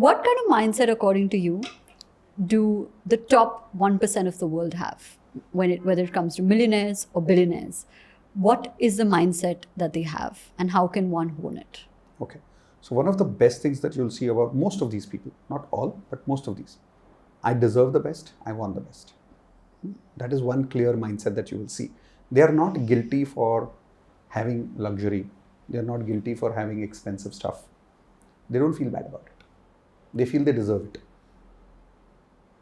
What kind of mindset, according to you, do the top 1% of the world have whether it comes to millionaires or billionaires? What is the mindset that they have, and how can one hone it? Okay. So one of the best things that you'll see about most of these people, not all, but most of these, I deserve the best, I want the best. That is one clear mindset that you will see. They are not guilty for having luxury. They are not guilty for having expensive stuff. They don't feel bad about it. They feel they deserve it.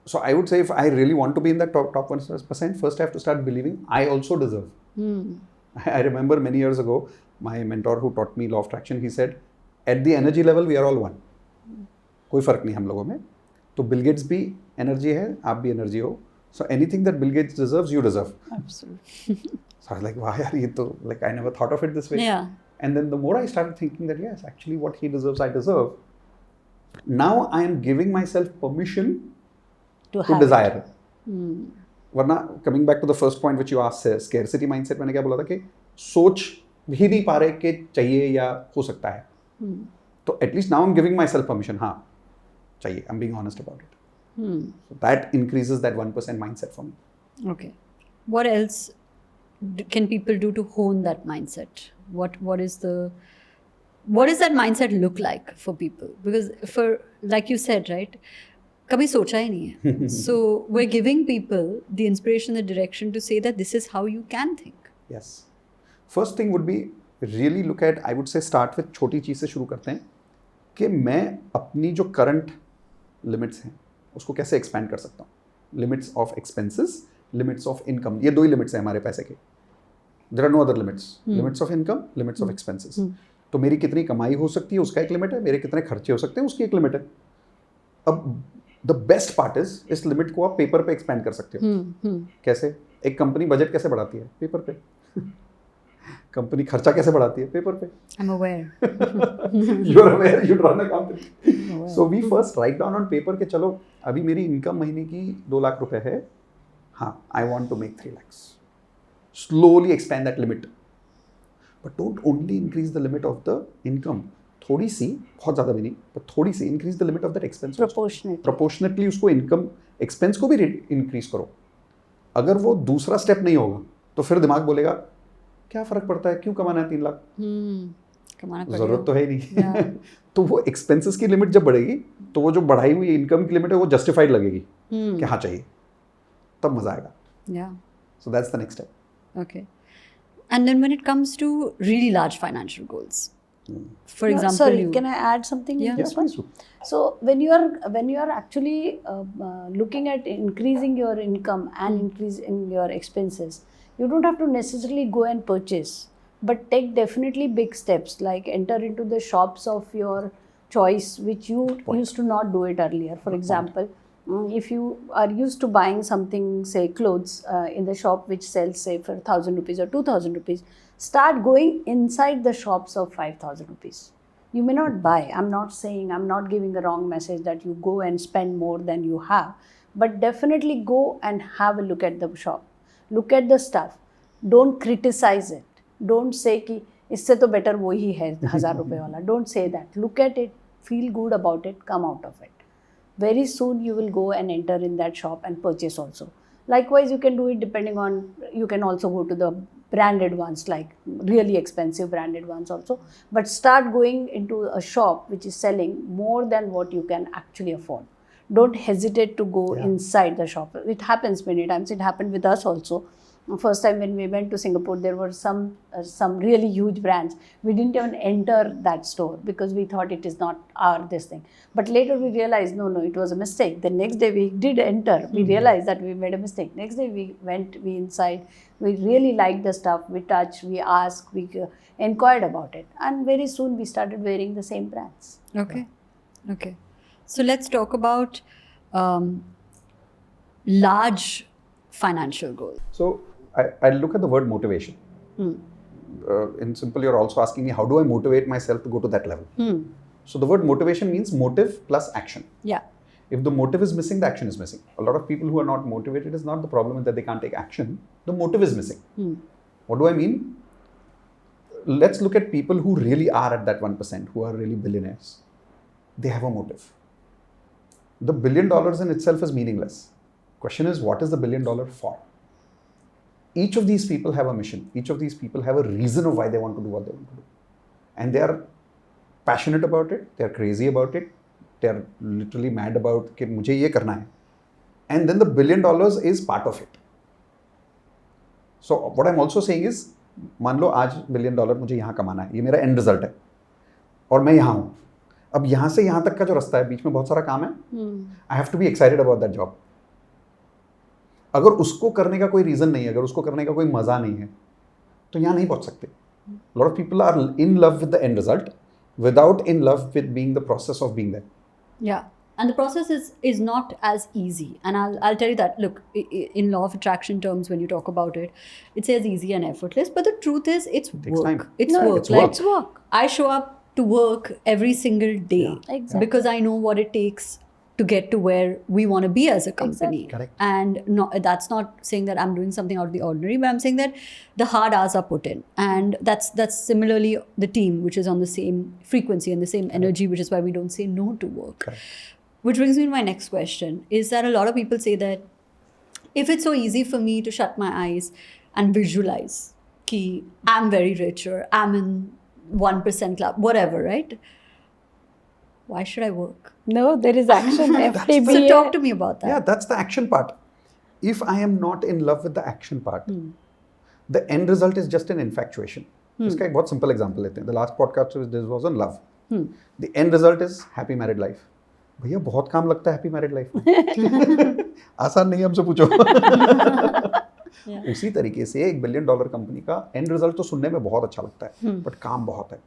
So I would say if I really want to be in that top 1%, first I have to start believing I also deserve. I remember many years ago, my mentor who taught me law of attraction, he said, at the energy level, we are all one. कोई फर्क नहीं हम लोगों में. तो Bill Gates भी energy है, आप भी energy हो. So anything that Bill Gates deserves, you deserve. Absolutely. So I was like, wow, yaar, ye to, like I never thought of it this way. Yeah. And then the more I started thinking that yes, actually what he deserves, I deserve. Now I am giving myself permission to desire it. वरना coming back to the first point which you asked, scarcity mindset, मैंने क्या बोला था कि सोच भी नहीं पा रहे कि चाहिए या हो सकता है. तो at least now I'm giving myself permission. हाँ, चाहिए. I'm being honest about it. So that increases that 1% mindset for me. Okay. What else can people do to hone that mindset? What does that mindset look like for people? Because for, like you said, right, कभी सोचा ही नहीं है. So we're giving people the inspiration, the direction to say that this is how you can think. Yes. First thing would be really look at, I would say start with छोटी चीज़ से शुरू करते हैं कि मैं अपनी जो current limits हैं उसको कैसे expand कर सकता हूँ. Limits of expenses, limits of income. ये दो ही limits हैं हमारे पैसे के. There are no other limits. Limits of income, limits of expenses. तो मेरी कितनी कमाई हो सकती है उसका एक लिमिट है, मेरे कितने खर्चे हो सकते हैं उसकी एक लिमिट है. अब द बेस्ट पार्ट इज इस लिमिट को आप पेपर पे एक्सपेंड कर सकते हो. कैसे? एक कंपनी बजट कैसे बढ़ाती है? पेपर पे. कंपनी खर्चा कैसे बढ़ाती है? पेपर पे. I'm aware. You are aware, you run a company. So we first write down on paper कि चलो अभी मेरी इनकम महीने की 2 लाख रुपए है. हाँ, I want to make 3 lakhs. Slowly expand that limit. But don't only increase the limit of the income. थोड़ी सी, बहुत ज़्यादा भी नहीं, but थोड़ी सी increase the limit of that expense. Proportionately उसको income expense को भी increase करो. अगर वो दूसरा step नहीं होगा, तो फिर दिमाग बोलेगा, क्या फ़र्क पड़ता है? क्यों कमाना है 3 लाख? ज़रूरत तो है ही नहीं. तो वो expenses की limit जब बढ़ेगी, तो वो जो बढ़ाई हुई income की limit है, वो justified लगेगी. कि हाँ चाहिए. तब मज़ा आएगा. Yeah. So that's the next step. Okay. And then when it comes to really large financial goals, for example, sorry, can I add something? Yeah. Yes, please. So when you are actually looking at increasing your income and increasing your expenses, you don't have to necessarily go and purchase, but take definitely big steps like enter into the shops of your choice, which you used to not do it earlier. For example, if you are used to buying something, say clothes in the shop which sells say for 1,000 rupees or 2,000 rupees, start going inside the shops of 5,000 rupees. You may not buy. I'm not giving a wrong message that you go and spend more than you have, but definitely go and have a look at the shop. Look at the stuff. Don't criticize it. Don't say कि इससे तो better वो ही है 1,000 रुपए वाला. Don't say that. Look at it. Feel good about it. Come out of it. Very soon you will go and enter in that shop and purchase also. Likewise, you can do it depending on, you can also go to the branded ones, like really expensive branded ones also. But start going into a shop which is selling more than what you can actually afford. Don't hesitate to go inside the shop. It happens many times. It happened with us also. First time when we went to Singapore, there were some really huge brands. We didn't even enter that store because we thought it is not this thing. But later we realized, no, it was a mistake. The next day we did enter. We realized that we made a mistake. Next day we went, we inside. We really liked the stuff. We touched, we asked, we inquired about it. And very soon we started wearing the same brands. Okay. So let's talk about large financial goals. So I look at the word motivation. In simple, you're also asking me, how do I motivate myself to go to that level? So the word motivation means motive plus action. Yeah. If the motive is missing, the action is missing. A lot of people who are not motivated, is not the problem that they can't take action. The motive is missing. What do I mean? Let's look at people who really are at that 1%, who are really billionaires. They have a motive. The $1 billion in itself is meaningless. Question is, what is the $1 billion for? Each of these people have a mission. Each of these people have a reason of why they want to do what they want to do. And they are passionate about it. They are crazy about it. They are literally mad about कि मुझे ये करना है. And then the $1 billion is part of it. So what I'm also saying is, मान लो आज $1 billion मुझे यहाँ कमाना है. ये मेरा end result है. और मैं यहाँ हूँ. अब यहाँ से यहाँ तक का जो रास्ता है, बीच में बहुत सारा काम है. I have to be excited about that job. अगर उसको करने का कोई रीजन नहीं है, अगर उसको करने का कोई मजा नहीं है, तो यहाँ नहीं पहुंच सकते. Lot of people are in love with the end result without in love with being the process of being there. Yeah. And the process is not as easy. And I'll tell you that, look, in law of attraction terms, when you talk about it, it says easy and effortless. But the truth is, it's takes work. time. It's No, work. it's work. It's work. I show up to work every single day. Yeah. Exactly. Because I know what it takes to get to where we want to be as a company. Exactly. Correct. And no, that's not saying that I'm doing something out of the ordinary, but I'm saying that the hard hours are put in. And that's similarly the team, which is on the same frequency and the same energy, which is why we don't say no to work. Correct. Which brings me to my next question, is that a lot of people say that if it's so easy for me to shut my eyes and visualize ki I'm very rich or I'm in 1% club, whatever, right? Why should I work? No, there is action. FTB. So talk to me about that. Yeah, that's the action part. If I am not in love with the action part, the end result is just an infatuation. इसका एक बहुत simple example लेते हैं. The last podcast was on love. The end result is happy married life. भैया बहुत काम लगता है हैप्पी मैरिड लाइफ में. आसान नहीं है, हमसे पूछो. उसी तरीके से $1 बिलियन कंपनी का एंड रिजल्ट तो सुनने में बहुत अच्छा लगता है, बट काम बहुत है.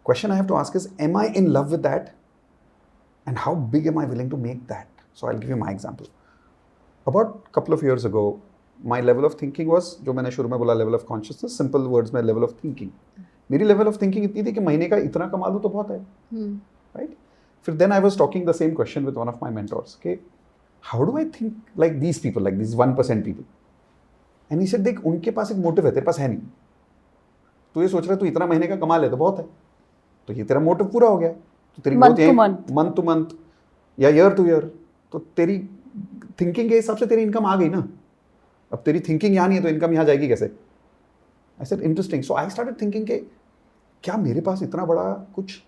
Question I have to ask is, am I in love with that and how big am I willing to make that? So I will give you my example. About couple of years ago my level of thinking was, जो मैंने शुरू में बोला level of consciousness, simple words में level of thinking. मेरी level of thinking इतनी थी कि महीने का इतना कमा लूँ तो बहुत है, राइट? फिर then I was talking the same question with one of my mentors. Okay, how do I think like these people, like these 1% people? And he said, देख उनके पास एक मोटिव है, तेरे पास है नहीं. तू ये सोच रहा है तू इतना महीने का कमा ले तो बहुत है, तो ये तेरा मोटिव पूरा हो गया. तो तेरी Month to month. Month two month या ईयर टू ईयर, तो तेरी थिंकिंग के हिसाब से तेरी इनकम आ गई ना. अब तेरी थिंकिंग यहाँ नहीं है तो इनकम यहाँ जाएगी कैसे? I said interesting. So I started thinking कि क्या मेरे पास इतना बड़ा कुछ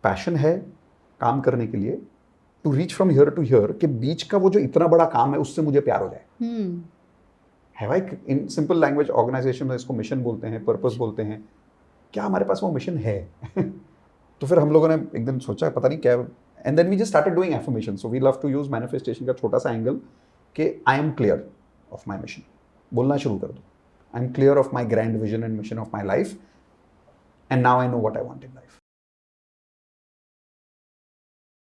पैशन है काम करने के लिए, to reach from here to here, के बीच का वो जो इतना बड़ा काम है उससे मुझे प्यार हो जाए. Have I, in simple language, organization में इसको मिशन बोलते हैं, पर्पस बोलते हैं. क्या हमारे पास वो मिशन है? तो फिर हम लोगों ने एक दिन सोचा पता नहीं क्या, and then we just started doing affirmation. So we love to use manifestation का छोटा सा एंगल कि I am clear of my mission. बोलना शुरू कर दो, I am clear of my grand vision and mission of my life, and now I know what I want in life.